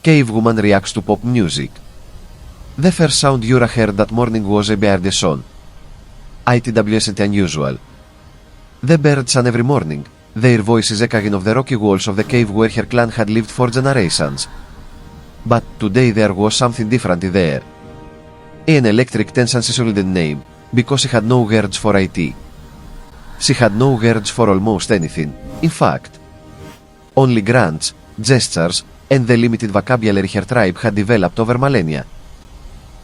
Cavewoman reacts to pop music. The first sound Yura heard that morning was a birdie song. It wasn't unusual. The birds sang every morning, their voices echoing off the rocky walls of the cave where her clan had lived for generations. But today there was something different in the air. An electric tension name, because she had no words for it. She had no words for almost anything, in fact. Only grunts, gestures, and the limited vocabulary her tribe had developed over millennia.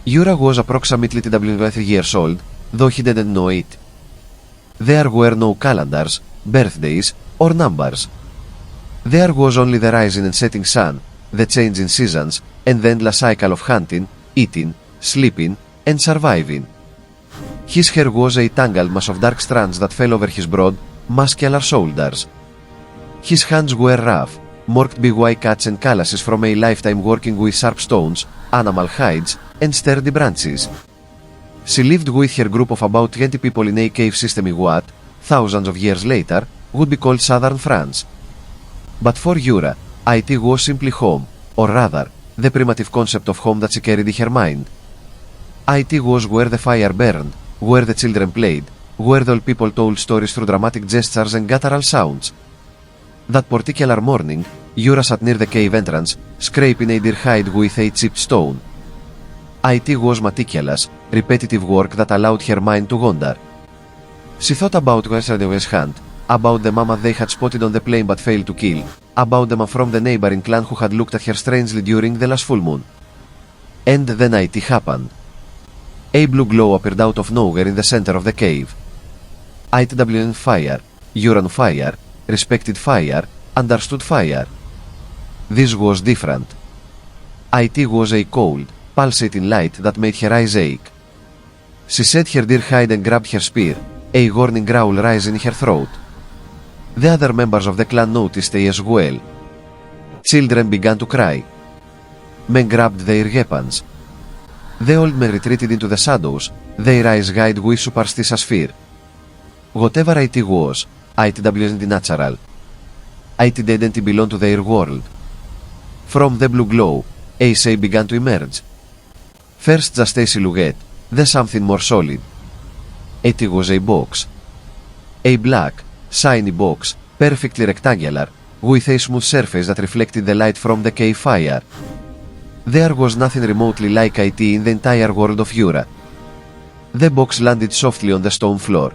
Yura was approximately 20 years old, though he didn't know it. There were no calendars, birthdays, or numbers. There was only the rising and setting sun, the changing seasons, and the endless cycle of hunting, eating, sleeping, and surviving. His hair was a tangled mass of dark strands that fell over his broad, muscular shoulders. His hands were rough, marked by white cuts and calluses from a lifetime working with sharp stones, animal hides, and sturdy branches. She lived with her group of about 20 people in a cave system in what, thousands of years later, would be called southern France. But for Yura, it was simply home, or rather, the primitive concept of home that she carried in her mind. It was where the fire burned, where the children played, where the old people told stories through dramatic gestures and guttural sounds. That particular morning, Yura sat near the cave entrance, scraping a deer hide with a chipped stone. It was meticulous, repetitive work that allowed her mind to wander. She thought about yesterday's hunt, about the mammoth they had spotted on the plain but failed to kill, about the man from the neighboring clan who had looked at her strangely during the last full moon. And then it happened. A blue glow appeared out of nowhere in the center of the cave. It was fire, Yura fire, respected fire, understood fire. This was different. It was a cold, pulsating light that made her eyes ache. She set her deer hide and grabbed her spear, a warning growl rising in her throat. The other members of the clan noticed it as well. Children began to cry. Men grabbed their weapons. The old men retreated into the shadows, their eyes guided with superstitious fear. Whatever it was, it wasn't natural. It didn't belong to their world. From the blue glow, a shape began to emerge. First just a silhouette, then something more solid. It was a box. A black, shiny box, perfectly rectangular, with a smooth surface that reflected the light from the cave fire. There was nothing remotely like it in the entire world of Yura. The box landed softly on the stone floor.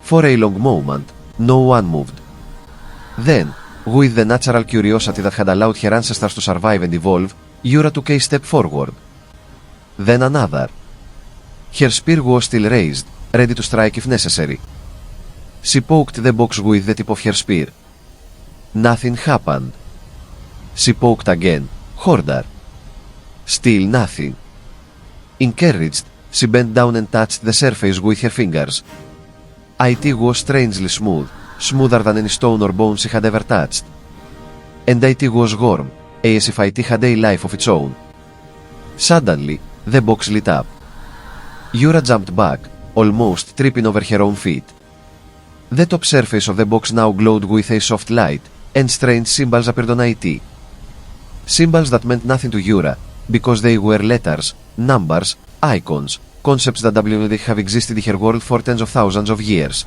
For a long moment, no one moved. Then, with the natural curiosity that had allowed her ancestors to survive and evolve, Yura took a step forward. Then another. Her spear was still raised, ready to strike if necessary. She poked the box with the tip of her spear. Nothing happened. She poked again, harder. Still nothing. Encouraged, she bent down and touched the surface with her fingers. It was strangely smooth, smoother than any stone or bone she had ever touched. And it was warm, as if it had a life of its own. Suddenly, the box lit up. Yura jumped back, almost tripping over her own feet. The top surface of the box now glowed with a soft light, and strange symbols appeared on it. Symbols that meant nothing to Yura, because they were letters, numbers, icons, concepts that would have existed in her world for tens of thousands of years.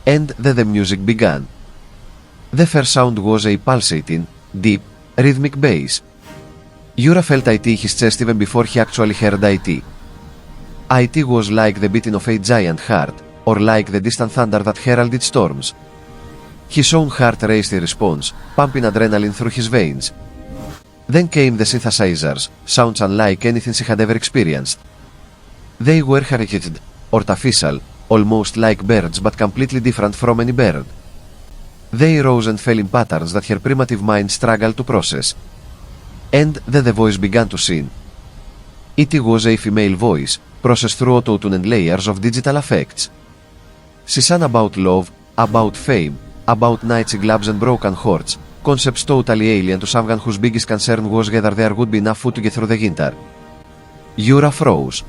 And then the music began. The first sound was a pulsating, deep, rhythmic bass. Yura felt it in his chest even before he actually heard it. It was like the beating of a giant heart, or like the distant thunder that heralded storms. His own heart raced in response, pumping adrenaline through his veins. Then came the synthesizers, sounds unlike anything she had ever experienced. They were hurricated, artificial, almost like birds but completely different from any bird. They rose and fell in patterns that her primitive mind struggled to process. And then the voice began to sing. It was a female voice, processed through auto-tune and layers of digital effects. She sang about love, about fame, about knights in gloves and broken hearts, concepts totally alien to someone whose biggest concern was whether there would be enough food to get through the winter. Yura froze.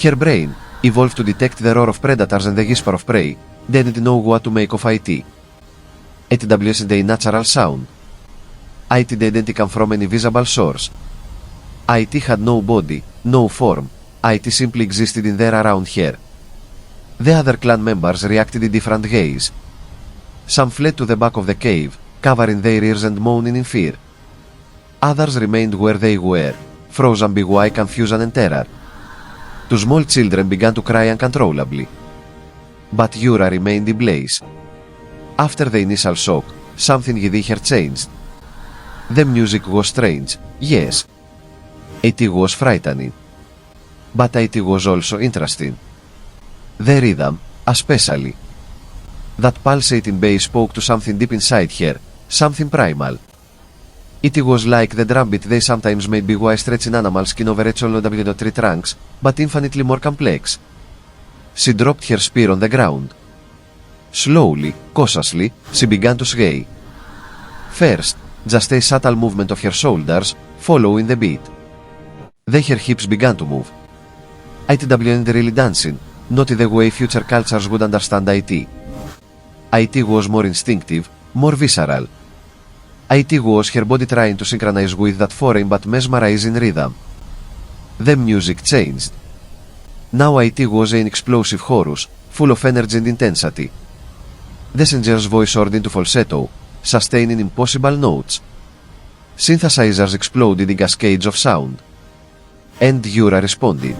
Her brain, evolved to detect the roar of predators and the whisper of prey, didn't know what to make of it. It wasn't a natural sound. IT didn't come from any visible source. IT had no body, no form. IT simply existed in there around here. The other clan members reacted in different ways. Some fled to the back of the cave, covering their ears and moaning in fear. Others remained where they were, frozen by confusion and terror. Two small children began to cry uncontrollably. But Yura remained in place. After the initial shock, something within her changed. The music was strange, yes. It was frightening. But it was also interesting. The rhythm, especially. That pulsating bass spoke to something deep inside her, something primal. It was like the drumbeat they sometimes made by stretching animals' skin over HLW tree trunks, but infinitely more complex. She dropped her spear on the ground. Slowly, cautiously, she began to sway. First, just a subtle movement of her shoulders, following the beat. Then her hips began to move. IT wasn't really dancing, not in the way future cultures would understand IT. IT was more instinctive, more visceral. IT was her body trying to synchronize with that foreign but mesmerizing rhythm. The music changed. Now IT was an explosive chorus, full of energy and intensity. The singer's voice soared into falsetto, sustaining impossible notes. Synthesizers exploded in cascades of sound. And Yura responded.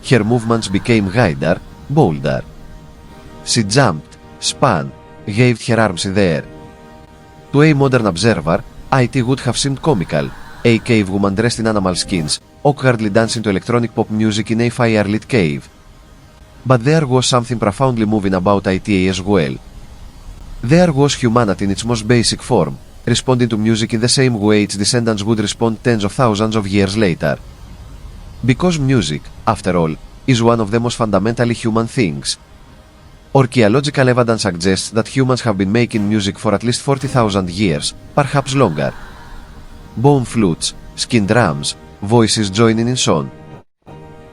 Her movements became wider, bolder. She jumped, spun, waved her arms in the air. To a modern observer, IT would have seemed comical, a cave woman dressed in animal skins, awkwardly dancing to electronic pop music in a fire-lit cave. But there was something profoundly moving about IT as well. There was humanity in its most basic form, responding to music in the same way its descendants would respond tens of thousands of years later. Because music, after all, is one of the most fundamentally human things. Archaeological evidence suggests that humans have been making music for at least 40,000 years, perhaps longer. Bone flutes, skin drums, voices joining in song.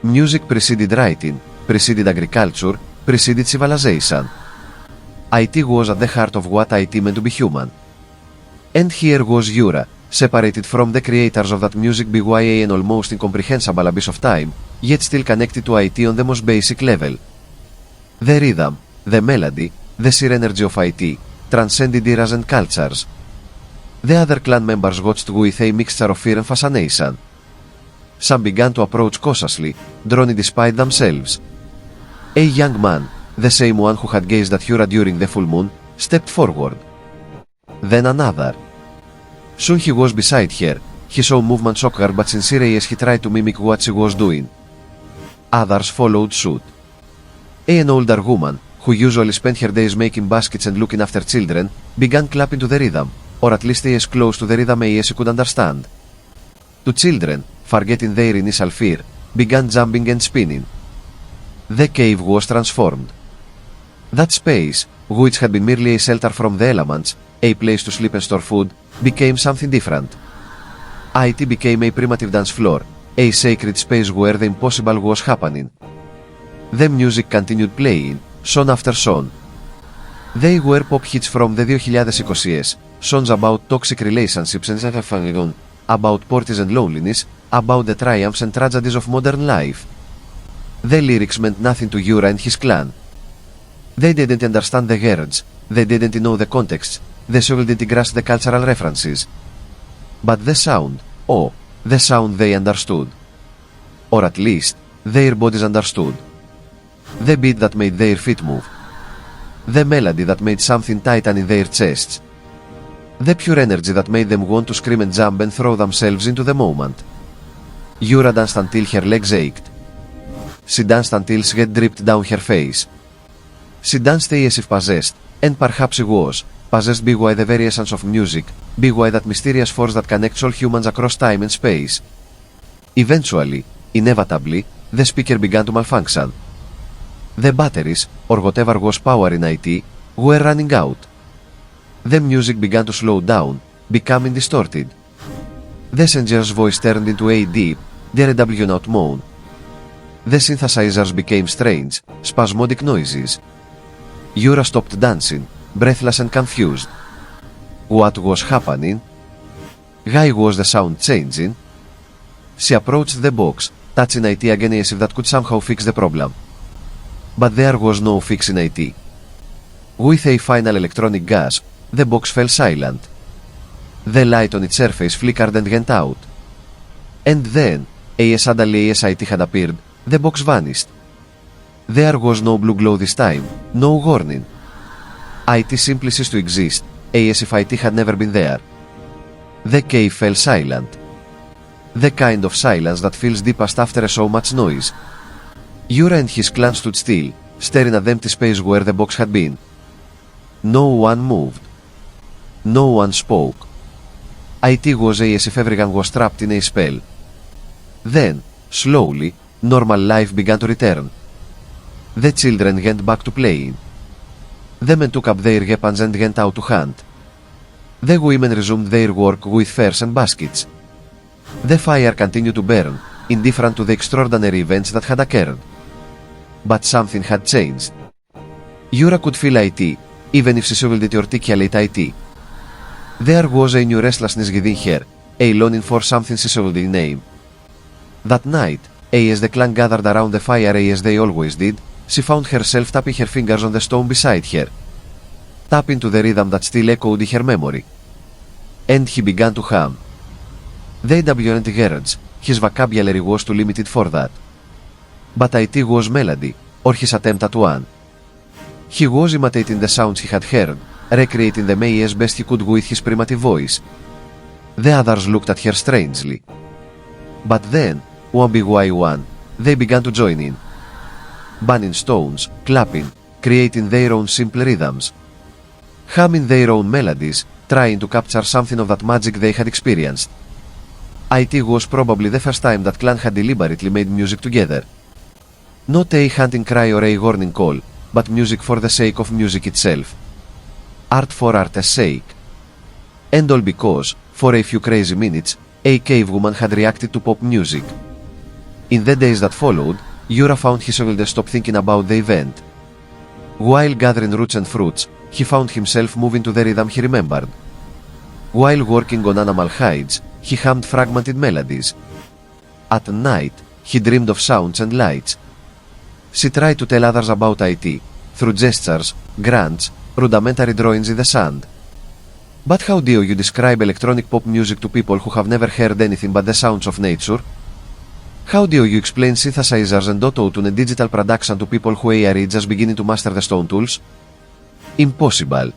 Music preceded writing, preceded agriculture, preceded civilization. IT was at the heart of what IT meant to be human. And here was Yura, separated from the creators of that music by an almost incomprehensible abyss of time, yet still connected to IT on the most basic level. The rhythm, the melody, the sheer energy of IT, transcended eras and cultures. The other clan members watched with a mixture of fear and fascination. Some began to approach cautiously, drawn despite themselves. A young man, the same one who had gazed at Yura during the full moon, stepped forward. Then another. Soon he was beside her. He saw movements awkward but sincere as he tried to mimic what she was doing. Others followed suit. An older woman, who usually spent her days making baskets and looking after children, began clapping to the rhythm, or at least as close to the rhythm as she could understand. Two children, forgetting their initial fear, began jumping and spinning. The cave was transformed. That space, which had been merely a shelter from the elements, a place to sleep and store food, became something different. IT became a primitive dance floor, a sacred space where the impossible was happening. The music continued playing, song after song. They were pop hits from the 2020s, songs about toxic relationships and family, about parties and loneliness, about the triumphs and tragedies of modern life. The lyrics meant nothing to Yura and his clan. They didn't understand the words, they didn't know the context, they still didn't grasp the cultural references. But the sound, oh, the sound they understood. Or at least, their bodies understood. The beat that made their feet move. The melody that made something tighten in their chests. The pure energy that made them want to scream and jump and throw themselves into the moment. Yura danced until her legs ached. She danced until sweat dripped down her face. She danced as if possessed, and perhaps she was, possessed by the very essence of music, by that mysterious force that connects all humans across time and space. Eventually, inevitably, the speaker began to malfunction. The batteries, or whatever was powering IT, were running out. The music began to slow down, becoming distorted. The singer's voice turned into a deep, dreadful moan. The synthesizers became strange, spasmodic noises. Yura stopped dancing, breathless and confused. What was happening? Why was the sound changing? She approached the box, touching it again as if that could somehow fix the problem. But there was no fix in it. With a final electronic gasp, the box fell silent. The light on its surface flickered and went out. And then, as suddenly as it had appeared, the box vanished. There was no blue glow this time, no warning. It simply ceased to exist, as if it had never been there. The cave fell silent. The kind of silence that feels deepest after so much noise. Yura and his clan stood still, staring at the empty space where the box had been. No one moved. No one spoke. It was as if everyone was trapped in a spell. Then, slowly, normal life began to return. The children went back to playing. The men took up their weapons and went out to hunt. The women resumed their work with furs and baskets. The fire continued to burn, indifferent to the extraordinary events that had occurred. But something had changed. Yura could feel it, even if she struggled to articulate it. There was a new restlessness within her, a longing for something she struggled to name. That night, as the clan gathered around the fire as they always did, she found herself tapping her fingers on the stone beside her, tapping to the rhythm that still echoed in her memory. And he began to hum. They weren't words, his vocabulary was too limited for that. But it was melody, or his attempt at one. He was imitating the sounds he had heard, recreating them as best he could with his primitive voice. The others looked at her strangely. But then, one by one, they began to join in. Banging stones, clapping, creating their own simple rhythms. Humming their own melodies, trying to capture something of that magic they had experienced. It was probably the first time that clan had deliberately made music together. Not a hunting cry or a warning call, but music for the sake of music itself. Art for art's sake. And all because, for a few crazy minutes, a cavewoman had reacted to pop music. In the days that followed, Yura found he struggled to stop thinking about the event. While gathering roots and fruits, he found himself moving to the rhythm he remembered. While working on animal hides, he hummed fragmented melodies. At night, he dreamed of sounds and lights. She tried to tell others about it, through gestures, grunts, rudimentary drawings in the sand. But how do you describe electronic pop music to people who have never heard anything but the sounds of nature? How do you explain synthesizers and auto-tune and digital production to people who are just beginning to master the stone tools? Impossible.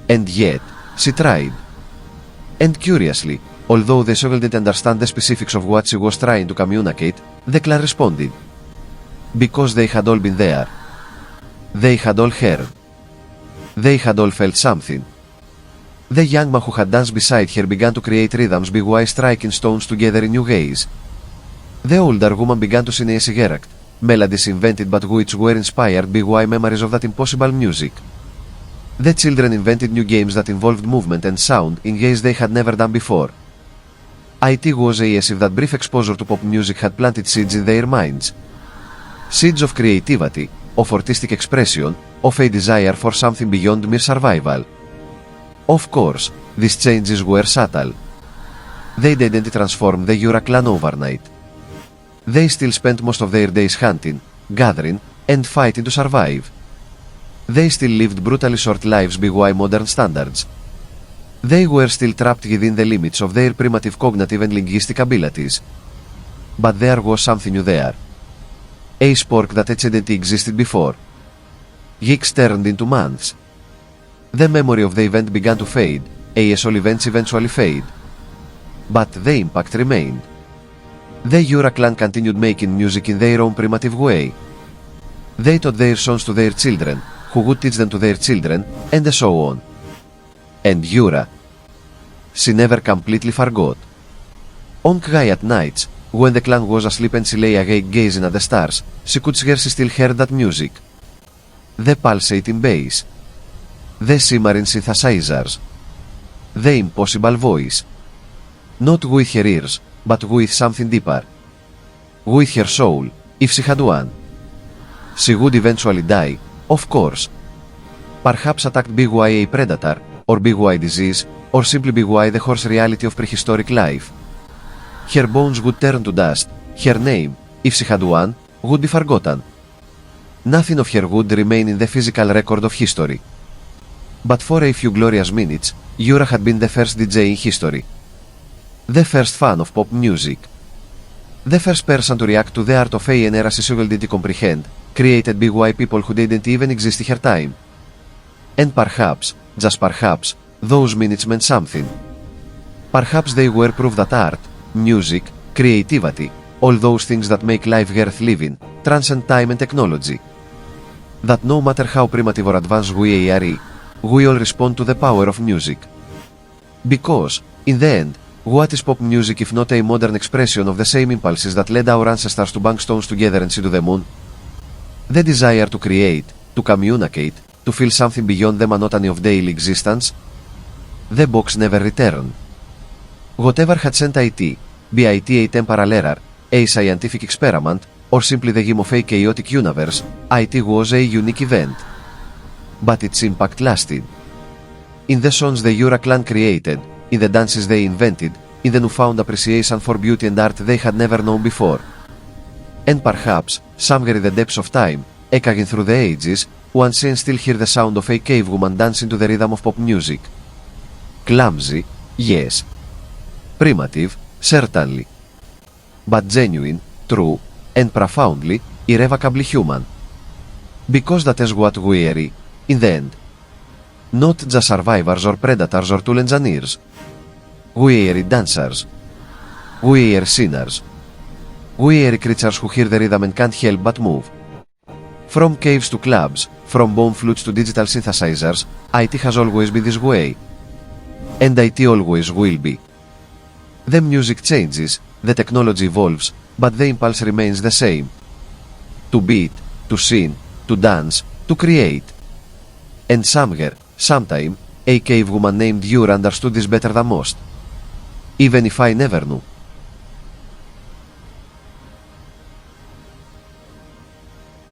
And yet, she tried. And curiously, although the Sogel didn't understand the specifics of what she was trying to communicate, the clan responded. Because they had all been there. They had all heard. They had all felt something. The young man who had danced beside her began to create rhythms by striking stones together in new ways. The older woman began to sing a cigarette, melodies invented but which were inspired by memories of that impossible music. The children invented new games that involved movement and sound in ways they had never done before. It was as if that brief exposure to pop music had planted seeds in their minds. Seeds of creativity, of artistic expression, of a desire for something beyond mere survival. Of course, these changes were subtle. They didn't transform the Yura clan overnight. They still spent most of their days hunting, gathering, and fighting to survive. They still lived brutally short lives by modern standards. They were still trapped within the limits of their primitive cognitive and linguistic abilities. But there was something new there. A spark that didn't existed before. Weeks turned into months. The memory of the event began to fade, as all events eventually fade. But the impact remained. The Yura clan continued making music in their own primitive way. They taught their songs to their children, who would teach them to their children, and so on. And Yura, she never completely forgot. On quiet nights, when the clan was asleep and she lay awake gazing at the stars, she could swear she still heard that music. The pulsating bass. The simmering synthesizers. The impossible voice. Not with her ears, but with something deeper. With her soul, if she had one. She would eventually die, of course. Perhaps attacked by a predator, or BY disease, or simply BY the harsh reality of prehistoric life. Her bones would turn to dust, her name, if she had one, would be forgotten. Nothing of her would remain in the physical record of history. But for a few glorious minutes, Yura had been the first DJ in history. The first fan of pop music. The first person to react to the art of an era she didn't comprehend, created BY people who didn't even exist in her time. And perhaps, just perhaps, those minutes meant something. Perhaps they were proof that art, music, creativity, all those things that make life worth living, transcend time and technology. That no matter how primitive or advanced we are, we all respond to the power of music. Because, in the end, what is pop music if not a modern expression of the same impulses that led our ancestors to bang stones together and see to the moon? The desire to create, to communicate, to feel something beyond the monotony of daily existence? The box never returned. Whatever had sent it, be it a temporal error, a scientific experiment, or simply the game of a chaotic universe, it was a unique event. But its impact lasted. In the songs the Yura clan created, in the dances they invented, in the newfound appreciation for beauty and art they had never known before. And perhaps, somewhere in the depths of time, echoing through the ages, one can still hear the sound of a cavewoman dancing to the rhythm of pop music. Clumsy, yes. Primitive, certainly. But genuine, true, and profoundly, irrevocably human. Because that is what we are, in the end. Not just survivors or predators or tool engineers. We are dancers. We are sinners. We are creatures who hear the rhythm and can't help but move. From caves to clubs, from bone flutes to digital synthesizers, IT has always been this way. And IT always will be. The music changes, the technology evolves, but the impulse remains the same. To beat, to sing, to dance, to create. And somewhere, sometime, a cavewoman named Yura understood this better than most. Even if I never knew.